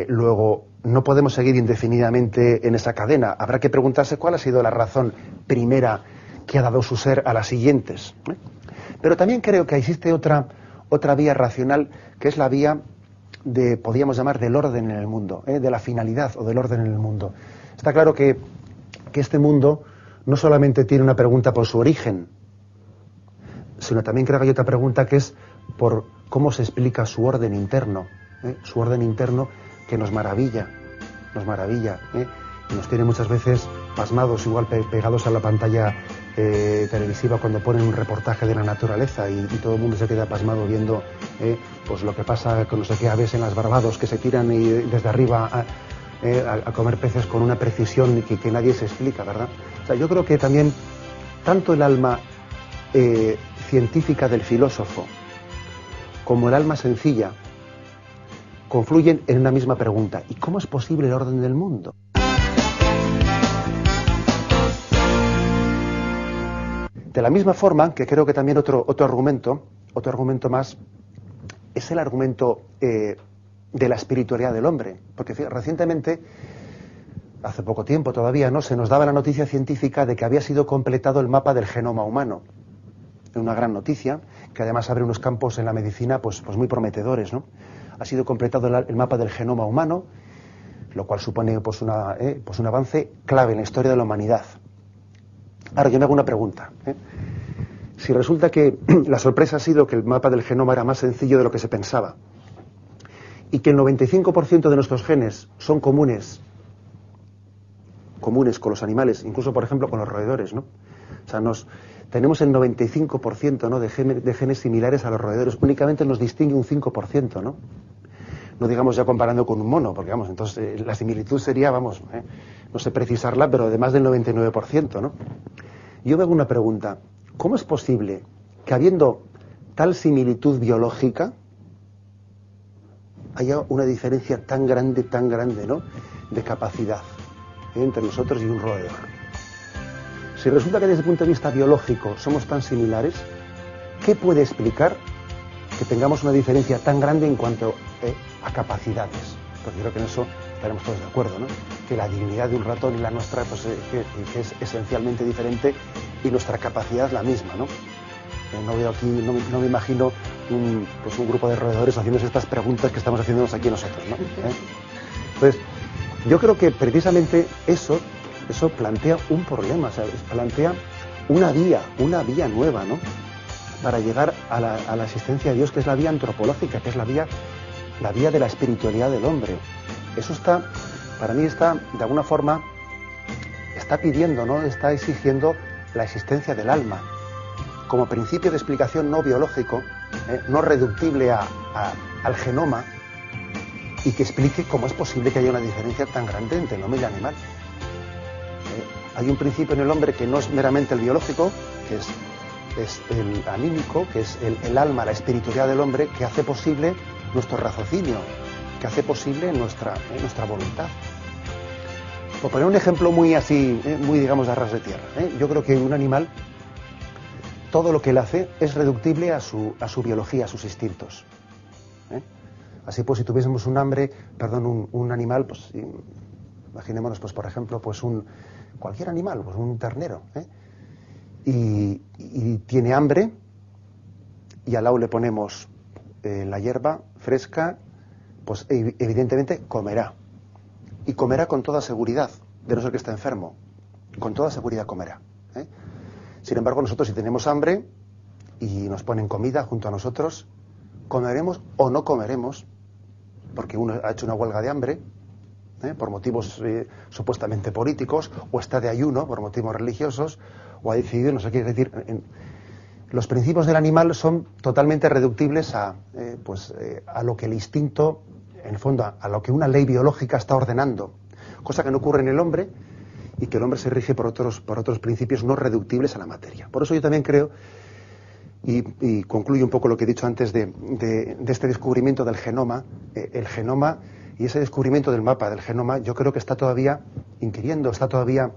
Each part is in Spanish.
Luego, no podemos seguir indefinidamente en esa cadena. Habrá que preguntarse cuál ha sido la razón primera que ha dado su ser a las siguientes. Pero también creo que existe otra vía racional, que es la vía podríamos llamar, del orden en el mundo, de la finalidad o del orden en el mundo. Está claro que este mundo no solamente tiene una pregunta por su origen, sino también creo que hay otra pregunta que es por cómo se explica su orden interno, su orden interno que nos maravilla, y nos tiene muchas veces pasmados, igual pegados a la pantalla televisiva cuando ponen un reportaje de la naturaleza y todo el mundo se queda pasmado viendo pues lo que pasa con no sé qué aves en las Barbados que se tiran desde arriba a comer peces con una precisión que nadie se explica, ¿verdad? O sea, yo creo que también tanto el alma científica del filósofo como el alma sencilla confluyen en una misma pregunta: ¿y cómo es posible el orden del mundo? De la misma forma que creo que también otro argumento más es el argumento de la espiritualidad del hombre, porque recientemente, hace poco tiempo todavía, ¿no?, se nos daba la noticia científica de que había sido completado el mapa del genoma humano. Una gran noticia, que además abre unos campos en la medicina pues muy prometedores, ¿no? Ha sido completado el mapa del genoma humano, lo cual supone pues un avance clave en la historia de la humanidad. Ahora yo me hago una pregunta. Si resulta que la sorpresa ha sido que el mapa del genoma era más sencillo de lo que se pensaba, y que el 95% de nuestros genes son comunes con los animales, incluso por ejemplo con los roedores, ¿no? O sea, tenemos el 95%, ¿no?, de genes similares a los roedores, únicamente nos distingue un 5%, ¿no? No digamos ya comparando con un mono, porque vamos, entonces la similitud sería, no sé precisarla, pero de más del 99%, ¿no? Yo me hago una pregunta: ¿cómo es posible que habiendo tal similitud biológica haya una diferencia tan grande, ¿no?, de capacidad entre nosotros y un roedor? Si resulta que desde el punto de vista biológico somos tan similares, ¿qué puede explicar que tengamos una diferencia tan grande en cuanto a capacidades? Porque yo creo que en eso estaremos todos de acuerdo, ¿no? Que la dignidad de un ratón y la nuestra pues, que es esencialmente diferente, y nuestra capacidad es la misma, ¿no? No veo aquí, no me imagino un grupo de roedores haciéndose estas preguntas que estamos haciéndonos aquí nosotros, ¿no? Entonces, yo creo que precisamente eso plantea un problema, ¿sabes? Plantea una vía nueva, ¿no?, para llegar a la existencia de Dios, que es la vía antropológica, que es la vía de la espiritualidad del hombre. Eso para mí está, de alguna forma, está pidiendo, ¿no?, está exigiendo la existencia del alma como principio de explicación no biológico, no reductible al genoma, y que explique cómo es posible que haya una diferencia tan grande entre el hombre y el animal. Hay un principio en el hombre que no es meramente el biológico, que es el anímico, que es el alma, la espiritualidad del hombre, que hace posible nuestro raciocinio, que hace posible nuestra voluntad. Por poner un ejemplo muy así, muy digamos de ras de tierra, yo creo que un animal, todo lo que él hace es reductible a su biología, a sus instintos. Así pues, si tuviésemos un animal, pues imaginémonos, pues por ejemplo, pues cualquier animal, pues un ternero, y tiene hambre, y al lado le ponemos la hierba fresca, pues evidentemente comerá. Y comerá con toda seguridad, de no ser que esté enfermo. Con toda seguridad comerá. Sin embargo, nosotros, si tenemos hambre y nos ponen comida junto a nosotros, comeremos o no comeremos, porque uno ha hecho una huelga de hambre, por motivos supuestamente políticos, o está de ayuno por motivos religiosos, o ha decidido, no sé qué decir. Los principios del animal son totalmente reductibles a lo que el instinto, en el fondo, a lo que una ley biológica está ordenando, cosa que no ocurre en el hombre, y que el hombre se rige por otros principios no reductibles a la materia. Por eso yo también creo, y concluyo un poco lo que he dicho antes de este descubrimiento del genoma, el genoma y ese descubrimiento del mapa del genoma, yo creo que está todavía inquiriendo, está todavía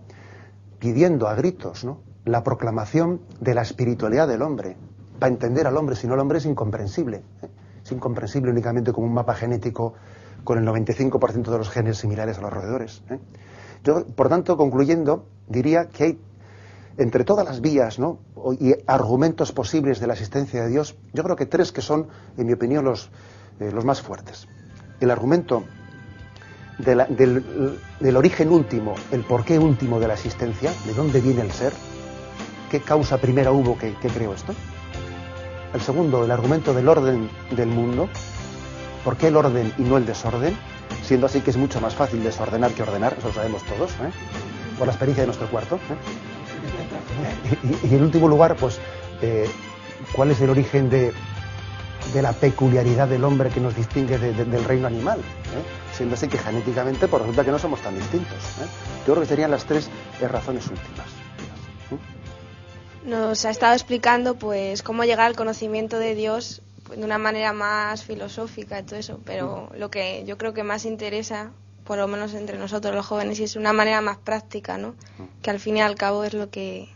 pidiendo a gritos, ¿no?, la proclamación de la espiritualidad del hombre, para entender al hombre. Si no, el hombre es incomprensible. Es incomprensible únicamente como un mapa genético con el 95% de los genes similares a los roedores. Yo, por tanto, concluyendo, diría que hay, entre todas las vías, ¿no?, y argumentos posibles de la existencia de Dios, yo creo que tres que son, en mi opinión, los más fuertes. El argumento del origen último, el porqué último de la existencia, de dónde viene el ser, qué causa primera hubo que creó esto. El segundo, el argumento del orden del mundo, por qué el orden y no el desorden, siendo así que es mucho más fácil desordenar que ordenar, eso lo sabemos todos, por la experiencia de nuestro cuarto. Y en último lugar, pues, ¿cuál es el origen de la peculiaridad del hombre que nos distingue del reino animal? Siendo así que genéticamente pues resulta que no somos tan distintos. Yo creo que serían las tres razones últimas. Nos ha estado explicando pues cómo llegar al conocimiento de Dios pues, de una manera más filosófica y todo eso, pero lo que yo creo que más interesa, por lo menos entre nosotros los jóvenes, es una manera más práctica, ¿no? Que al fin y al cabo es lo que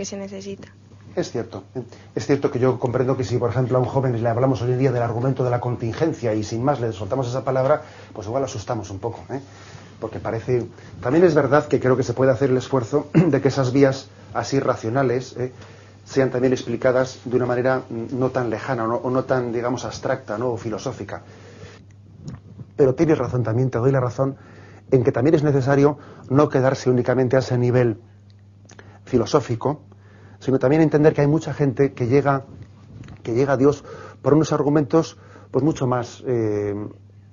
se necesita. Es cierto que yo comprendo que si, por ejemplo, a un joven le hablamos hoy en día del argumento de la contingencia y sin más le soltamos esa palabra, pues igual lo asustamos un poco, porque parece... También es verdad que creo que se puede hacer el esfuerzo de que esas vías así racionales sean también explicadas de una manera no tan lejana o no tan, digamos, abstracta, ¿no?, o filosófica. Pero tienes razón, también te doy la razón en que también es necesario no quedarse únicamente a ese nivel filosófico, sino también entender que hay mucha gente que llega a Dios por unos argumentos pues mucho más,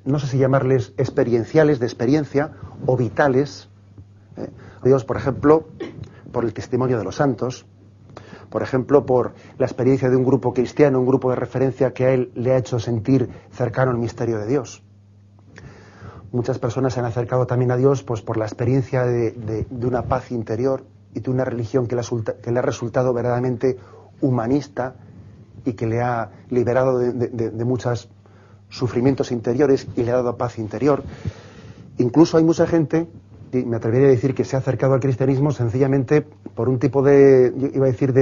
no sé si llamarles experienciales, de experiencia, o vitales. Dios, por ejemplo, por el testimonio de los santos, por ejemplo, por la experiencia de un grupo cristiano, un grupo de referencia que a él le ha hecho sentir cercano al misterio de Dios. Muchas personas se han acercado también a Dios pues por la experiencia de una paz interior y de una religión que le ha resultado verdaderamente humanista y que le ha liberado de muchos sufrimientos interiores y le ha dado paz interior. Incluso hay mucha gente, y me atrevería a decir que se ha acercado al cristianismo sencillamente por un tipo de, yo iba a decir,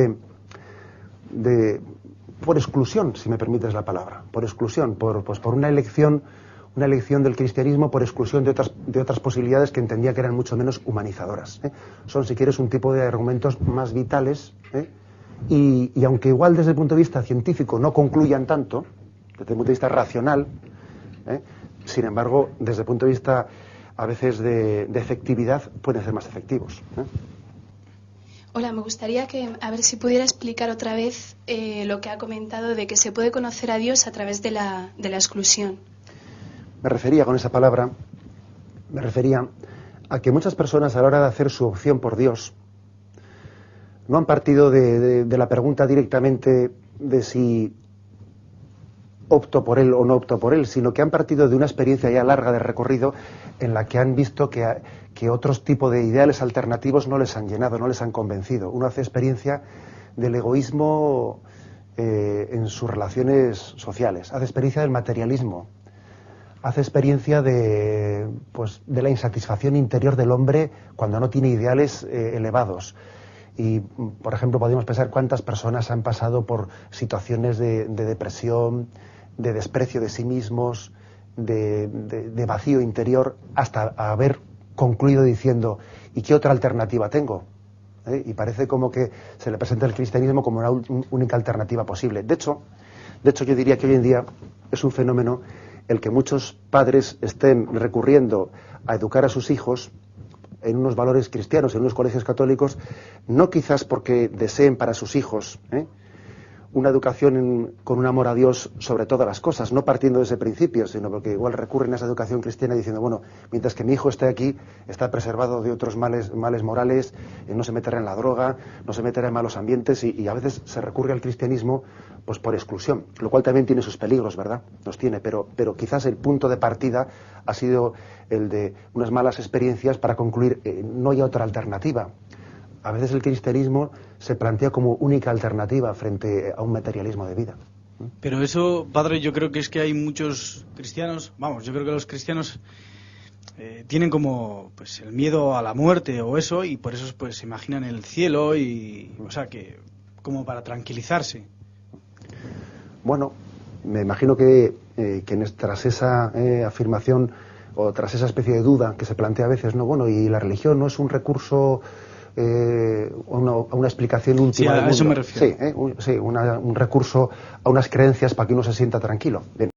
por exclusión, si me permites la palabra, por exclusión, por una elección del cristianismo por exclusión de otras posibilidades que entendía que eran mucho menos humanizadoras. Son, si quieres, un tipo de argumentos más vitales, y aunque igual desde el punto de vista científico no concluyan tanto, desde el punto de vista racional, sin embargo, desde el punto de vista a veces de efectividad, pueden ser más efectivos. Hola, me gustaría a ver si pudiera explicar otra vez lo que ha comentado de que se puede conocer a Dios a través de la exclusión. Me refería con esa palabra, a que muchas personas a la hora de hacer su opción por Dios no han partido de la pregunta directamente de si opto por él o no opto por él, sino que han partido de una experiencia ya larga de recorrido en la que han visto que otros tipos de ideales alternativos no les han llenado, no les han convencido. Uno hace experiencia del egoísmo en sus relaciones sociales, hace experiencia del materialismo, hace experiencia de la insatisfacción interior del hombre cuando no tiene ideales elevados. Y, por ejemplo, podemos pensar cuántas personas han pasado por situaciones de depresión, de desprecio de sí mismos, de vacío interior, hasta haber concluido diciendo, ¿y qué otra alternativa tengo? Y parece como que se le presenta el cristianismo como una única alternativa posible. De hecho, yo diría que hoy en día es un fenómeno el que muchos padres estén recurriendo a educar a sus hijos en unos valores cristianos, en unos colegios católicos, no quizás porque deseen para sus hijos una educación con un amor a Dios sobre todas las cosas, no partiendo de ese principio, sino porque igual recurren a esa educación cristiana diciendo, bueno, mientras que mi hijo esté aquí, está preservado de otros males morales, no se meterá en la droga, no se meterá en malos ambientes, y a veces se recurre al cristianismo pues por exclusión, lo cual también tiene sus peligros, ¿verdad? Los tiene, pero quizás el punto de partida ha sido el de unas malas experiencias para concluir, no hay otra alternativa. A veces el cristianismo se plantea como única alternativa frente a un materialismo de vida. Pero eso, padre, yo creo que es que hay muchos cristianos, yo creo que los cristianos tienen como pues el miedo a la muerte o eso, y por eso pues se imaginan el cielo y, o sea, que como para tranquilizarse. Bueno, Me imagino que tras esa afirmación o tras esa especie de duda que se plantea a veces, no, bueno, y la religión no es un recurso a una explicación última del mundo. A eso me refiero. Sí, un recurso a unas creencias para que uno se sienta tranquilo. Bien.